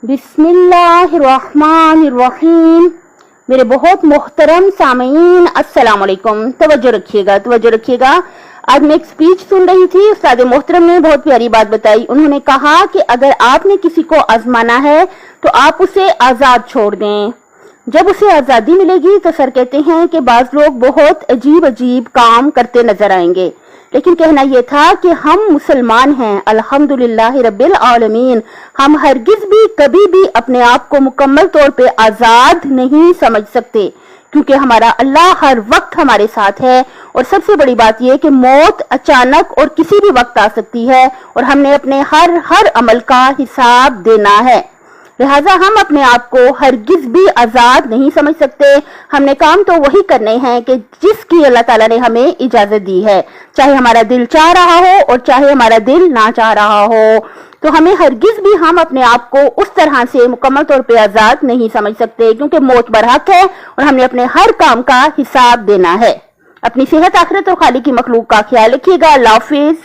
बिस्मिल्लाहिर्रहमानिर्रहीम। मेरे बहुत मोहतरम सामीन, अस्सलाम वालेकुम। तवज्जो रखिएगा। आज मैं एक स्पीच सुन रही थी। उस्ताद मोहतरम ने बहुत प्यारी बात बताई। उन्होंने कहा कि अगर आपने किसी को आजमाना है तो आप उसे आजाद छोड़ दें। जब उसे आजादी मिलेगी तो सर कहते हैं कि बाज लोग बहुत अजीब काम करते नजर आएंगे, लेकिन कहना यह था कि हम मुसलमान हैं, अल्हम्दुलिल्लाह रब्बिल आलमीन। हम हरगिज भी कभी भी अपने आप को मुकम्मल तौर पे आजाद नहीं समझ सकते, क्योंकि हमारा अल्लाह हर वक्त हमारे साथ है। और सबसे बड़ी बात यह कि मौत अचानक और किसी भी वक्त आ सकती है और हमने अपने हर अमल का हिसाब देना है। लिहाजा हम अपने आप को हरगिज भी आजाद नहीं समझ सकते। हमने काम तो वही करने हैं कि जिसकी अल्लाह ताला ने हमें इजाजत दी है, चाहे हमारा दिल चाह रहा हो और चाहे हमारा दिल ना चाह रहा हो। तो हमें हरगिज भी हम अपने आप को उस तरह से मुकम्मल तौर पे आजाद नहीं समझ सकते, क्योंकि मौत बरहक है और हमने अपने हर काम का हिसाब देना है। अपनी सेहत, आखिरत और खालिक की मखलूक का ख्याल रखिएगा। अल्लाह हाफिज।